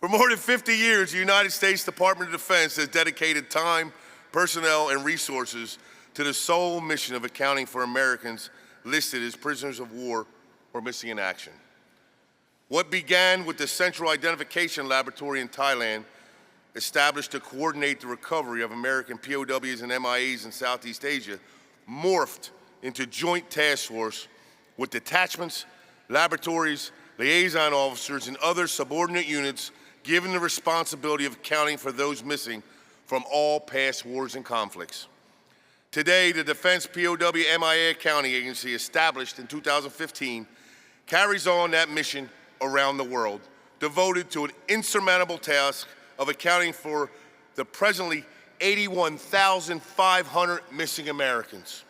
For more than 50 years, the United States Department of Defense has dedicated time, personnel, and resources to the sole mission of accounting for Americans listed as prisoners of war or missing in action. What began with the Central Identification Laboratory in Thailand, established to coordinate the recovery of American POWs and MIAs in Southeast Asia, morphed into joint task force with detachments, laboratories, liaison officers, and other subordinate units given the responsibility of accounting for those missing from all past wars and conflicts. Today, the Defense POW MIA Accounting Agency, established in 2015, carries on that mission around the world, devoted to an insurmountable task of accounting for the presently 81,500 missing Americans.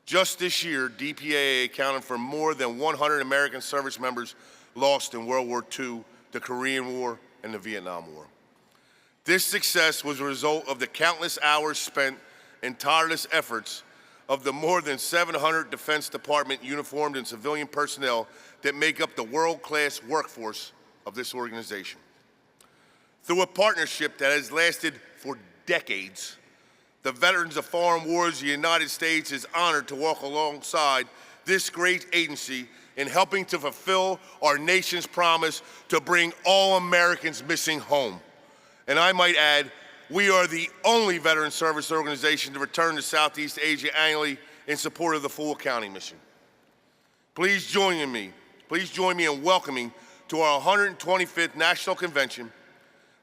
Just this year, DPAA accounted for more than 100 American service members lost in World War II, the Korean War, and the Vietnam War. This success was a result of the countless hours spent and tireless efforts of the more than 700 Defense Department uniformed and civilian personnel that make up the world-class workforce of this organization. Through a partnership that has lasted for decades, the Veterans of Foreign Wars of the United States is honored to walk alongside this great agency in helping to fulfill our nation's promise to bring all Americans missing home. And I might add, we are the only veteran service organization to return to Southeast Asia annually in support of the full accounting mission. Please join me in welcoming to our 125th National Convention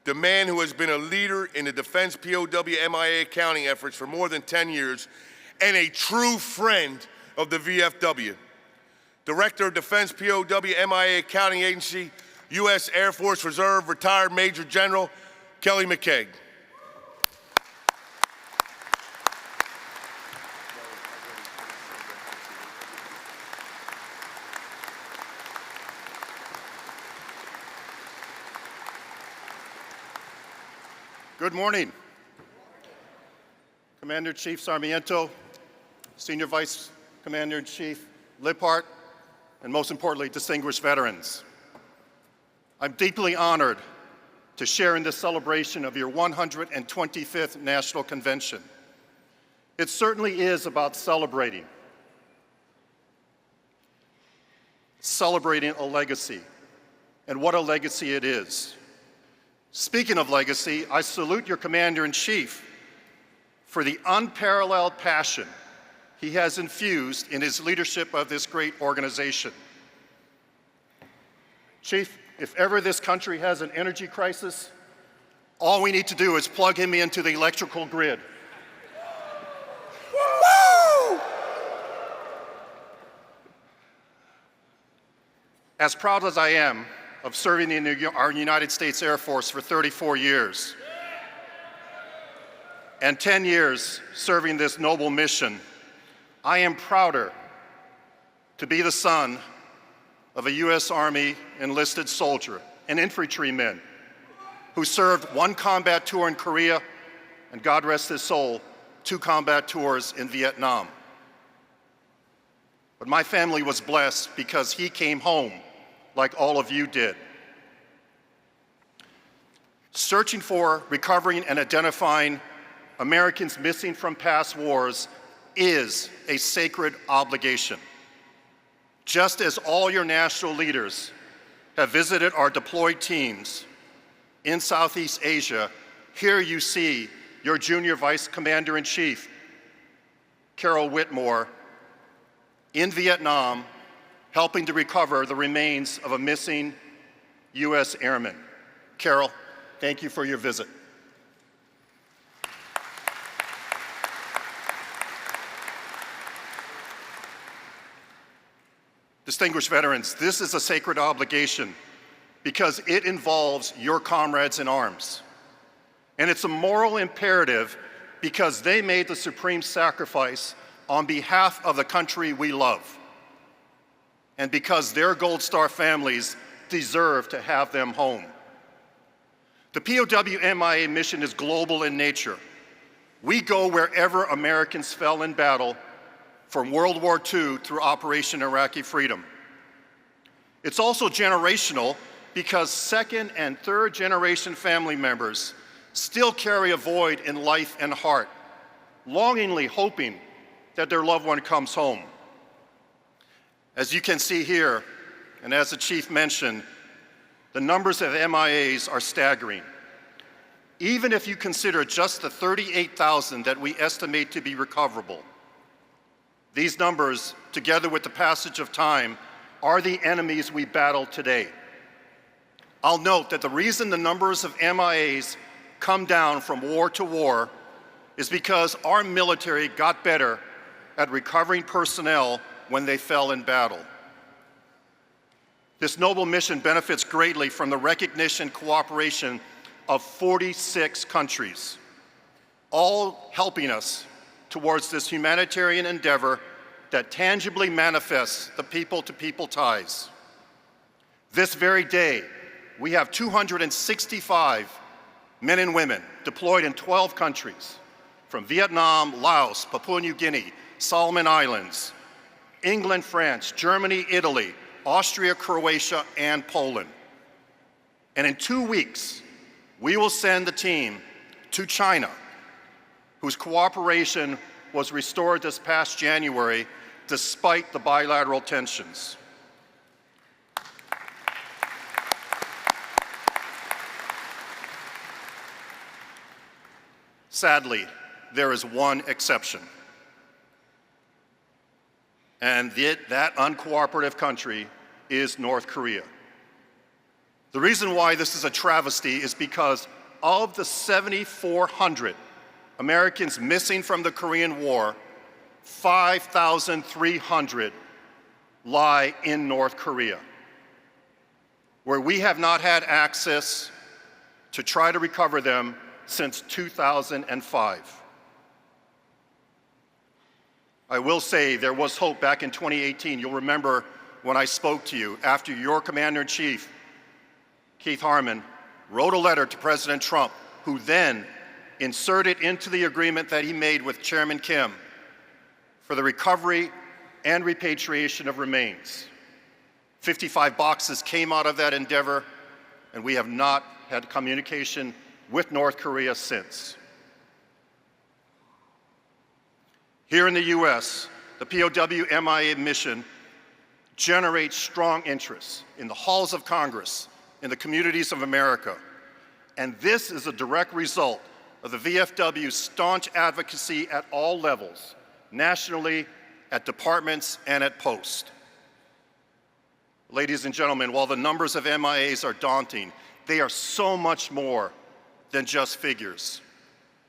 the man who has been a leader in the Defense POW MIA accounting efforts for more than 10 years and a true friend of the VFW. Director of Defense POW MIA Accounting Agency, U.S. Air Force Reserve retired Major General Kelly McKeague. Good morning. Commander-in-Chief Sarmiento, Senior Vice Commander-in-Chief Lippert, and most importantly, distinguished veterans. I'm deeply honored to share in this celebration of your 125th National Convention. It certainly is about celebrating a legacy, and what a legacy it is. Speaking of legacy, I salute your Commander-in-Chief for the unparalleled passion he has infused in his leadership of this great organization. Chief, if ever this country has an energy crisis, all we need to do is plug him into the electrical grid. Woo! As proud as I am of serving in our United States Air Force for 34 years, and 10 years serving this noble mission, I am prouder to be the son of a U.S. Army enlisted soldier, an infantryman, who served one combat tour in Korea, and God rest his soul, 2 combat tours in Vietnam. But my family was blessed because he came home like all of you did. Searching for, recovering, and identifying Americans missing from past wars is a sacred obligation. Just as all your national leaders have visited our deployed teams in Southeast Asia, here you see your Junior Vice Commander-in-Chief, Carol Whitmore, in Vietnam, helping to recover the remains of a missing U.S. airman. Carol, thank you for your visit. Distinguished veterans, this is a sacred obligation because it involves your comrades in arms. And it's a moral imperative because they made the supreme sacrifice on behalf of the country we love, and because their Gold Star families deserve to have them home. The POW MIA mission is global in nature. We go wherever Americans fell in battle, from World War II through Operation Iraqi Freedom. It's also generational because second and third generation family members still carry a void in life and heart, longingly hoping that their loved one comes home. As you can see here, and as the Chief mentioned, the numbers of MIAs are staggering. Even if you consider just the 38,000 that we estimate to be recoverable, these numbers, together with the passage of time, are the enemies we battle today. I'll note that the reason the numbers of MIAs come down from war to war is because our military got better at recovering personnel when they fell in battle. This noble mission benefits greatly from the recognition and cooperation of 46 countries, all helping us towards this humanitarian endeavor that tangibly manifests the people-to-people ties. This very day, we have 265 men and women deployed in 12 countries, from Vietnam, Laos, Papua New Guinea, Solomon Islands, England, France, Germany, Italy, Austria, Croatia, and Poland. And in 2 weeks, we will send the team to China, whose cooperation was restored this past January despite the bilateral tensions. Sadly, there is one exception, and that uncooperative country is North Korea. The reason why this is a travesty is because of the 7,400 Americans missing from the Korean War, 5,300 lie in North Korea, where we have not had access to try to recover them since 2005. I will say there was hope back in 2018. You'll remember when I spoke to you after your Commander-in-Chief, Keith Harmon, wrote a letter to President Trump, who then inserted into the agreement that he made with Chairman Kim for the recovery and repatriation of remains. 55 boxes came out of that endeavor, and we have not had communication with North Korea since. Here in the US, the POW MIA mission generates strong interest in the halls of Congress, in the communities of America. And this is a direct result of the VFW's staunch advocacy at all levels, nationally, at departments, and at post. Ladies and gentlemen, while the numbers of MIAs are daunting, they are so much more than just figures.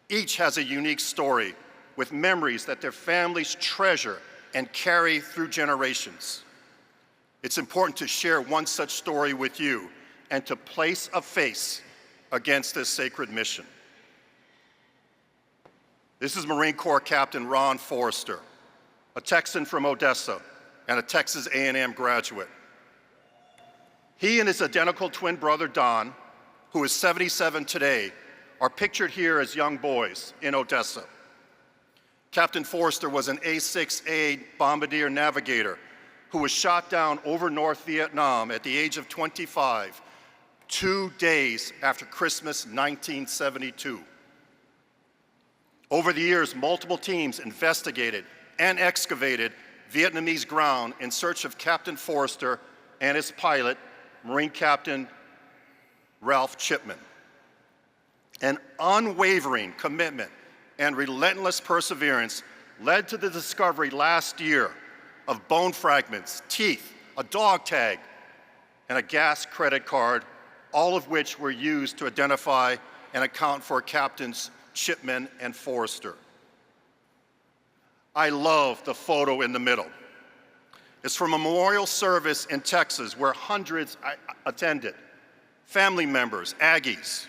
Each has a unique story with memories that their families treasure and carry through generations. It's important to share one such story with you and to place a face against this sacred mission. This is Marine Corps Captain Ron Forrester, a Texan from Odessa and a Texas A&M graduate. He and his identical twin brother Don, who is 77 today, are pictured here as young boys in Odessa. Captain Forrester was an A6A bombardier navigator who was shot down over North Vietnam at the age of 25, 2 days after Christmas 1972. Over the years, multiple teams investigated and excavated Vietnamese ground in search of Captain Forrester and his pilot, Marine Captain Ralph Chipman. An unwavering commitment and relentless perseverance led to the discovery last year of bone fragments, teeth, a dog tag, and a gas credit card, all of which were used to identify and account for Captains Chipman and Forrester. I love the photo in the middle. It's from a memorial service in Texas where hundreds attended, family members, Aggies.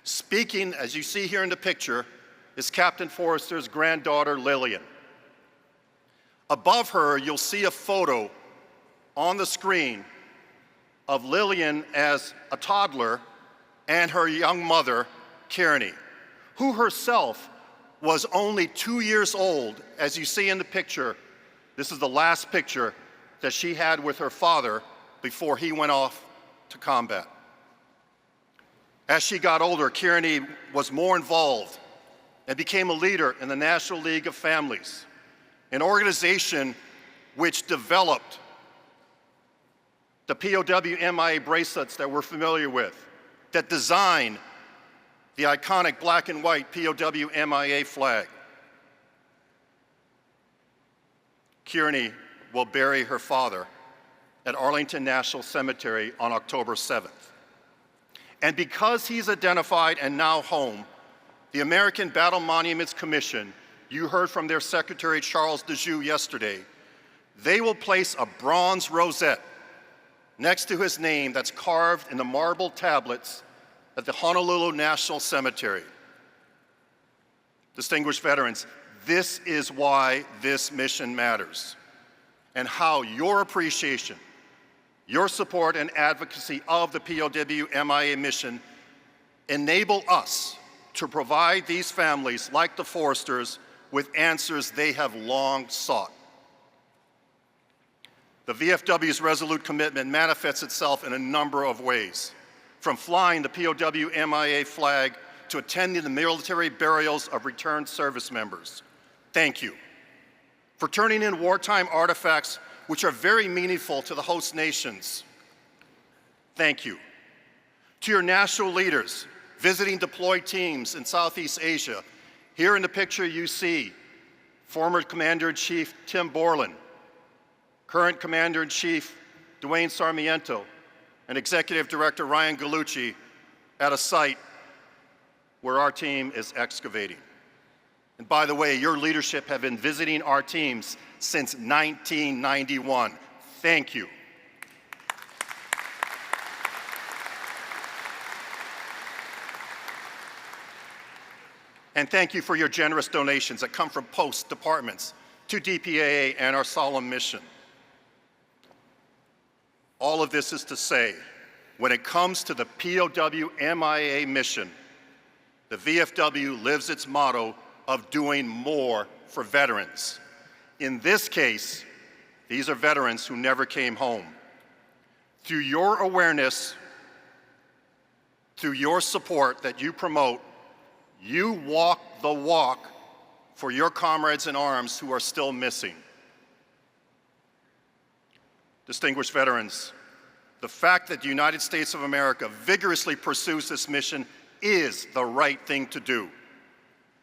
Speaking, as you see here in the picture, is Captain Forrester's granddaughter, Lillian. Above her, you'll see a photo on the screen of Lillian as a toddler and her young mother, Kearney, who herself was only 2 years old. As you see in the picture, this is the last picture that she had with her father before he went off to combat. As she got older, Kearney was more involved and became a leader in the National League of Families, an organization which developed the POW MIA bracelets that we're familiar with, that designed the iconic black and white POW MIA flag. Kearney will bury her father at Arlington National Cemetery on October 7th. And because he's identified and now home, the American Battle Monuments Commission, you heard from their Secretary Charles DeJoux yesterday, they will place a bronze rosette next to his name that's carved in the marble tablets at the Honolulu National Cemetery. Distinguished veterans, this is why this mission matters, and how your appreciation, your support and advocacy of the POW MIA mission enable us to provide these families, like the Forresters, with answers they have long sought. The VFW's resolute commitment manifests itself in a number of ways, from flying the POW MIA flag to attending the military burials of returned service members. Thank you. For turning in wartime artifacts which are very meaningful to the host nations. Thank you. To your national leaders visiting deployed teams in Southeast Asia, here in the picture you see former Commander-in-Chief Tim Borland, current Commander-in-Chief Duane Sarmiento, and Executive Director Ryan Gallucci at a site where our team is excavating. And by the way, your leadership have been visiting our teams since 1991. Thank you. And thank you for your generous donations that come from post departments to DPAA and our solemn mission. All of this is to say, when it comes to the POW MIA mission, the VFW lives its motto of doing more for veterans. In this case, these are veterans who never came home. Through your awareness, through your support that you promote, you walk the walk for your comrades in arms who are still missing. Distinguished veterans, the fact that the United States of America vigorously pursues this mission is the right thing to do.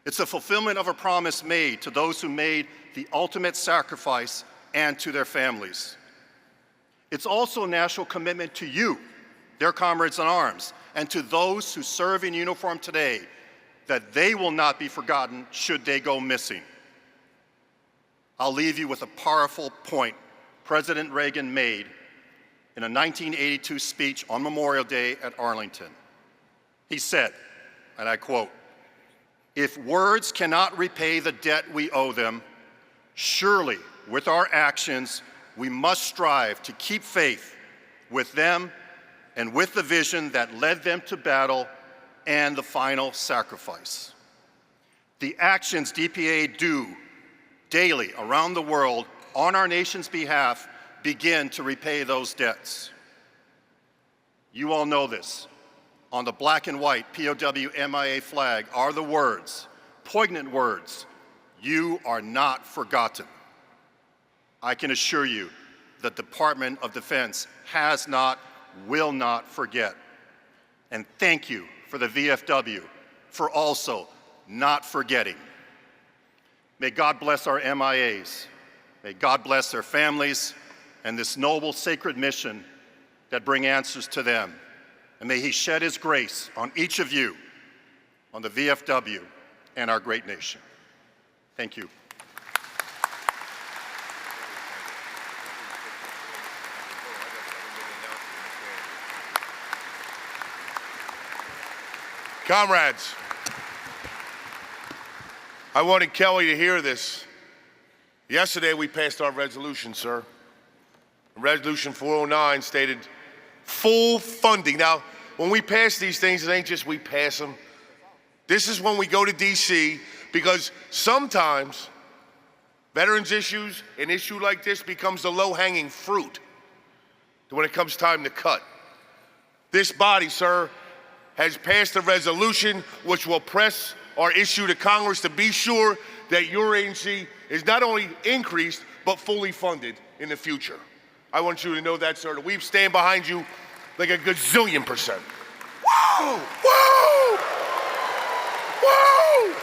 It's a fulfillment of a promise made to those who made the ultimate sacrifice and to their families. It's also a national commitment to you, their comrades in arms, and to those who serve in uniform today, that they will not be forgotten should they go missing. I'll leave you with a powerful point President Reagan made in a 1982 speech on Memorial Day at Arlington. He said, and I quote, "If words cannot repay the debt we owe them, surely with our actions we must strive to keep faith with them and with the vision that led them to battle and the final sacrifice." The actions DPA do daily around the world on our nation's behalf begin to repay those debts. You all know this. On the black and white POW MIA flag are the words, poignant words, "You are not forgotten." I can assure you the Department of Defense has not, will not forget. And thank you for the VFW for also not forgetting. May God bless our MIAs. May God bless their families and this noble, sacred mission that bring answers to them. And may He shed His grace on each of you, on the VFW, and our great nation. Thank you. Comrades, I wanted Kelly to hear this. Yesterday we passed our resolution, sir. Resolution 409 stated full funding. Now, when we pass these things, it ain't just we pass them. This is when we go to DC, because sometimes veterans issues, an issue like this becomes the low-hanging fruit when it comes time to cut. This body, sir, has passed a resolution which will press our issue to Congress to be sure that your agency is not only increased, but fully funded in the future. I want you to know that, sir, that we stand behind you like a gazillion %. Woo! Woo! Woo!